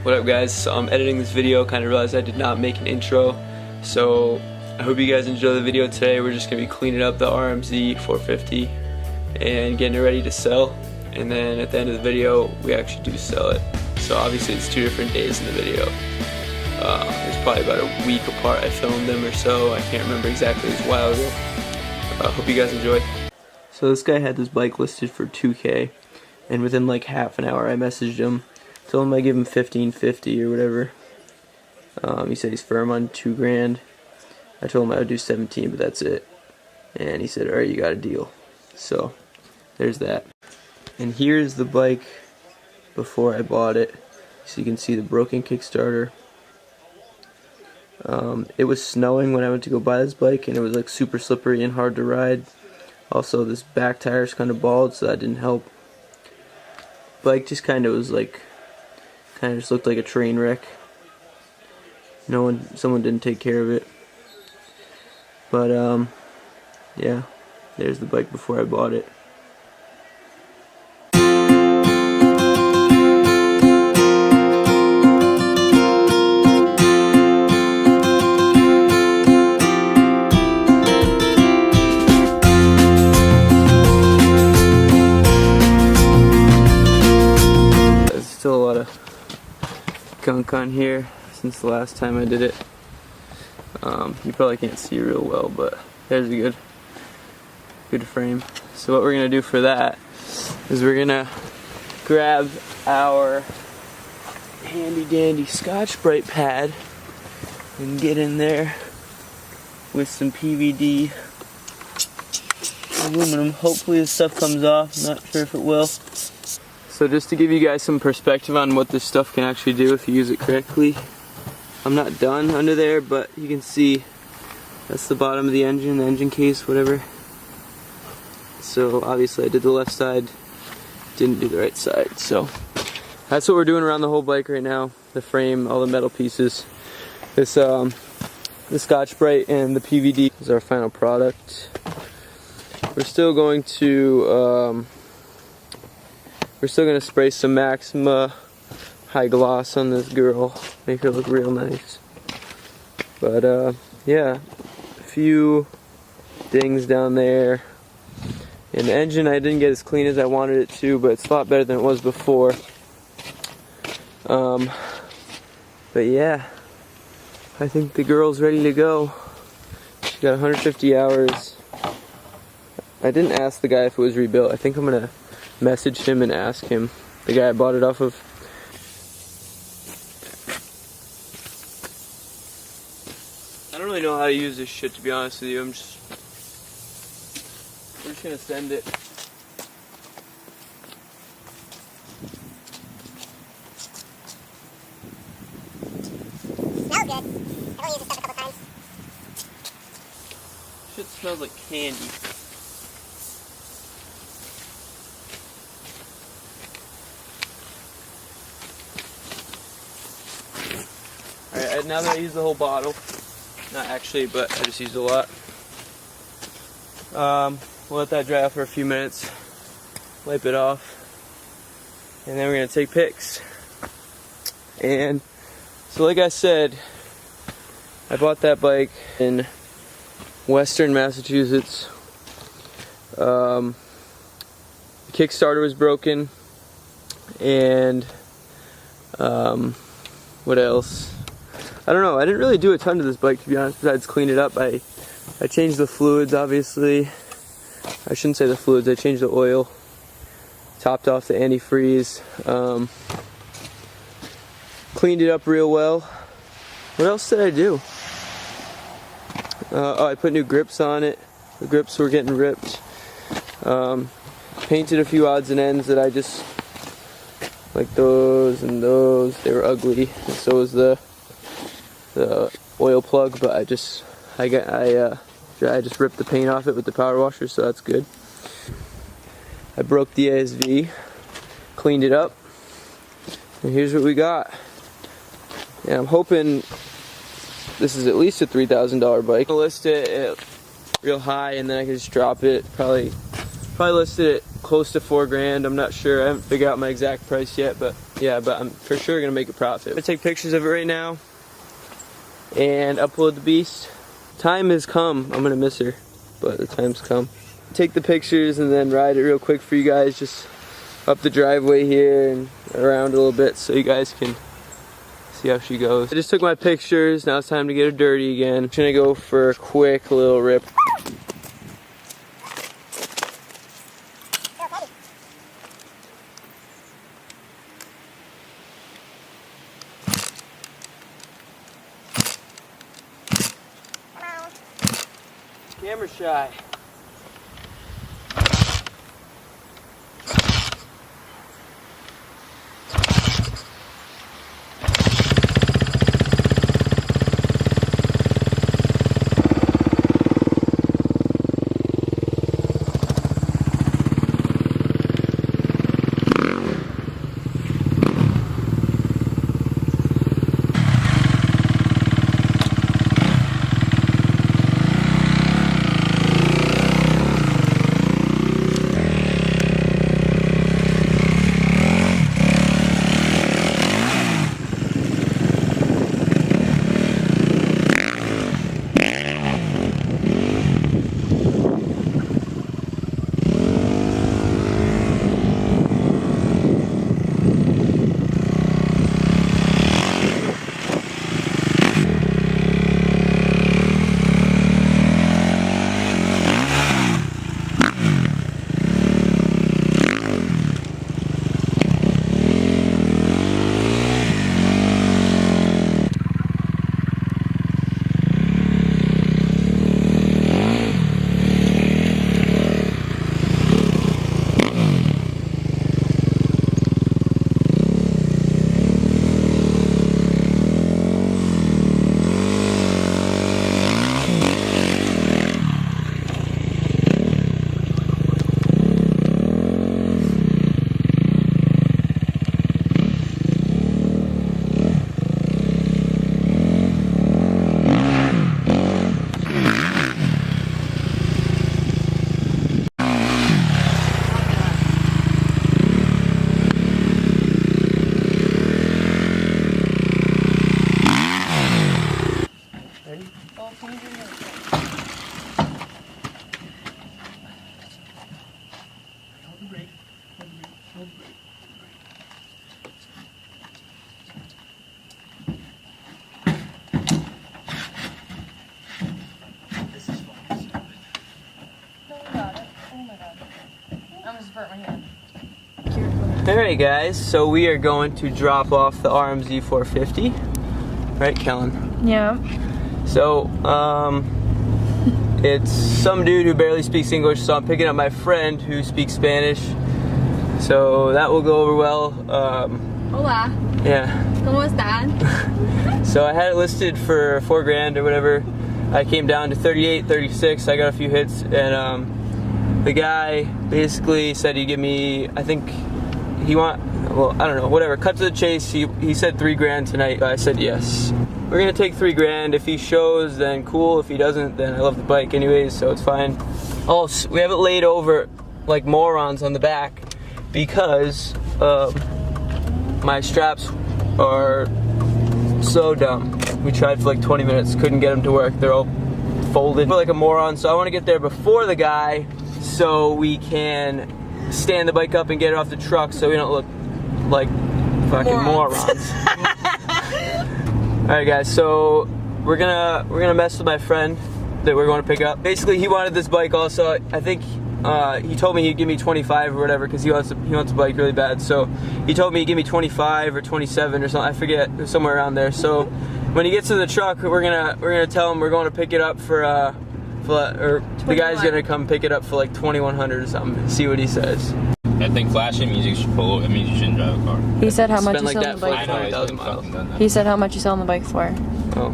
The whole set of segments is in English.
What up guys, so I'm editing this video, kind of realized I did not make an intro, so I hope you guys enjoy the video today. We're just going to be cleaning up the Rmz450 and getting it ready to sell, and then at the end of the video we actually do sell it. So obviously it's 2 different days in the video. It's probably about a week apart I filmed them or so, I can't remember exactly, it was a while ago. Hope you guys enjoy. So this guy had this bike listed for $2K, and within like half an hour I messaged him. Told him I'd give him $1,550 or whatever. He said he's firm on $2 grand. I told him I would do 17, but that's it. And he said, alright, you got a deal. So, there's that. And here's the bike before I bought it. So you can see the broken Kickstarter. It was snowing when I went to go buy this bike, and it was like super slippery and hard to ride. Also, this back tire's kind of bald, so that didn't help. Bike just kind of was like, just looked like a train wreck. Someone didn't take care of it. But yeah, there's the bike before I bought it. There's still a lot of gunk on here since the last time I did it. You probably can't see real well, but there's a good frame. So what we're gonna do for that is we're gonna grab our handy dandy Scotch-Brite pad and get in there with some PVD aluminum. Hopefully this stuff comes off, I'm not sure if it will. So just to give you guys some perspective on what this stuff can actually do if you use it correctly. I'm not done under there, but you can see that's the bottom of the engine case, whatever. So obviously I did the left side, didn't do the right side. So that's what we're doing around the whole bike right now. The frame, all the metal pieces. This the Scotch-Brite and the PVD is our final product. We're still going to spray some Maxima high gloss on this girl, make her look real nice. But yeah, a few dings down there. And the engine I didn't get as clean as I wanted it to, but it's a lot better than it was before. But yeah, I think the girl's ready to go. She got 150 hours. I didn't ask the guy if it was rebuilt. I think I'm gonna message him and ask him, the guy I bought it off of. I don't really know how to use this shit, to be honest with you. We're just gonna send it. Smells good. I've only used this stuff a couple times. Shit smells like candy. Alright, now that I used the whole bottle, not actually, but I just used a lot. We'll let that dry out for a few minutes, wipe it off, and then we're going to take pics. And so like I said, I bought that bike in Western Massachusetts. The Kickstarter was broken, and what else? I don't know, I didn't really do a ton to this bike, to be honest, besides clean it up. I changed the fluids, obviously. I shouldn't say the fluids, I changed the oil. Topped off the antifreeze. Cleaned it up real well. What else did I do? Oh, I put new grips on it. The grips were getting ripped. Painted a few odds and ends that I just, like those and those, they were ugly. And so was the oil plug, but I just ripped the paint off it with the power washer, so that's good. I broke the ASV, cleaned it up, and here's what we got. And I'm hoping this is at least a $3,000 bike. I'll list it real high, and then I can just drop it. Probably list it at close to $4,000. I'm not sure. I haven't figured out my exact price yet, but yeah, but I'm for sure gonna make a profit. I'm gonna take pictures of it right now and upload the beast. Time has come. I'm gonna miss her, but the time's come. Take the pictures and then ride it real quick for you guys, just up the driveway here and around a little bit so you guys can see how she goes. I just took my pictures. Now it's time to get her dirty again. I'm gonna go for a quick little rip. Camera shy. Alright guys, so we are going to drop off the Rmz450. Right, Kellen? Yeah. So, it's some dude who barely speaks English, so I'm picking up my friend who speaks Spanish. So that will go over well. Hola. Yeah. ¿Cómo están? So I had it listed for $4,000 or whatever. I came down to 38, 36. I got a few hits, and the guy basically said he'd give me, I think well, I don't know, whatever. Cut to the chase. He said $3,000 tonight. I said yes. We're gonna take $3,000. If he shows, then cool. If he doesn't, then I love the bike anyways, so it's fine. Oh, we have it laid over like morons on the back because my straps are so dumb. We tried for like 20 minutes, couldn't get them to work. They're all folded like a moron. So I want to get there before the guy so we can stand the bike up and get it off the truck so we don't look like fucking morons. Alright guys, so we're gonna mess with my friend that we're going to pick up. Basically he wanted this bike also. I think he told me he'd give me 25 or whatever because he wants a bike really bad. So he told me he'd give me 25 or 27 or something. I forget, somewhere around there. So when he gets to the truck, we're gonna tell him we're going to pick it up for the guy's gonna come pick it up for like 2,100 or something. See what he says. That thing flashing means you should pull. It means you shouldn't drive a car. He said how much you Spend like selling the that bike for for. 20,000 miles. He said how much you selling the bike for. Oh.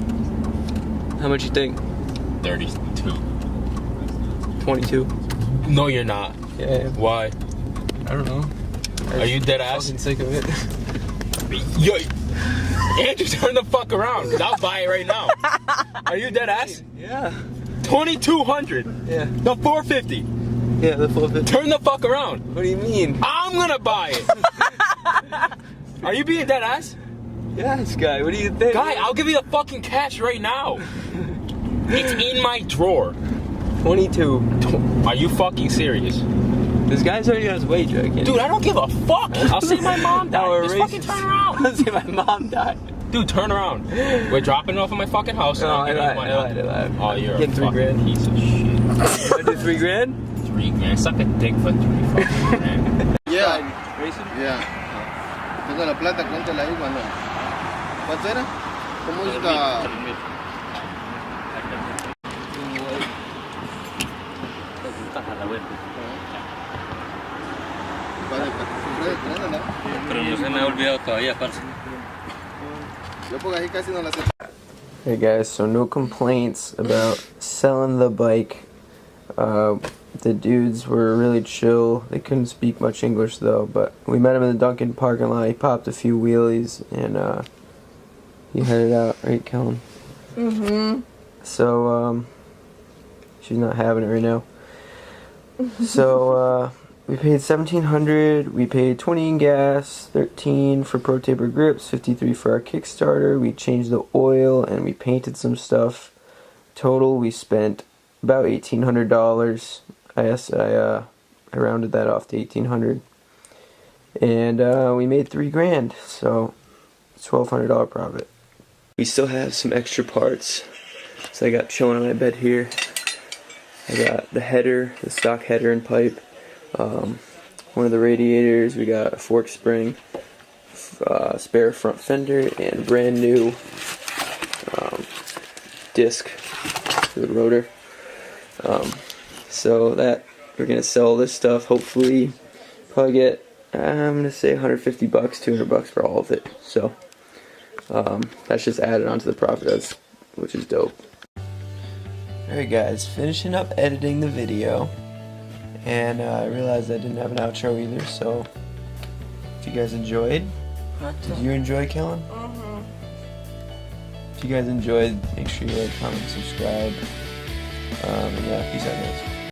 How much you think? 32. 22. No, you're not. Yeah. Why? I don't know. Are you dead ass? I'm sick of it. Yo, Andrew, turn the fuck around, cause I'll buy it right now. Are you dead ass? Yeah. 2,200. Yeah. No, 450. Yeah, the 450. Turn the fuck around. What do you mean? I'm gonna buy it. Are you being dead ass? Yes, guy. What do you think? Guy, I'll give you the fucking cash right now. It's in my drawer. 22. Are you fucking serious? This guy's already on his wage, I can't. Dude, I don't give a fuck. I'll say my mom died. Our Just fucking turn around. I'll say my mom died. Dude, turn around. We're dropping it off at my fucking house. No, and I I'm getting lied. money. Oh, you're Getting a 3 fucking grand. piece of shit. You wanna do 3 grand? 3 grand. Suck a dick for 3 fucking grand. Yeah, Racing? yeah. Tengo la plata, cuéntala ahí cuando. ¿Cuánto era? ¿Cómo está? Pero no se me ha olvidado todavía, parce. Yo porque ahí casi no la sé. Hey guys, so no complaints about selling the bike. The dudes were really chill. They couldn't speak much English though, but we met him in the Dunkin' parking lot. He popped a few wheelies and he headed out, right, Kellen? Mm-hmm. So she's not having it right now. So we paid $1,700. We paid $20 in gas, $13 for Pro Taper grips, $53 for our Kickstarter. We changed the oil and we painted some stuff. Total, we spent about $1,800. I rounded that off to $1,800, and we made $3 grand. So $1,200 profit. We still have some extra parts. So I got chilling on my bed here. I got the header, the stock header and pipe. One of the radiators. We got a fork spring, spare front fender, and brand new disc for the rotor. So that we're gonna sell this stuff. Hopefully, probably get I'm gonna say $150, $200 for all of it. So that's just added onto the profit, which is dope. Alright guys, finishing up editing the video, and I realized I didn't have an outro either, so if you guys enjoyed, did you enjoy, Kellen? If you guys enjoyed, make sure you like, comment, subscribe, and yeah, peace out guys.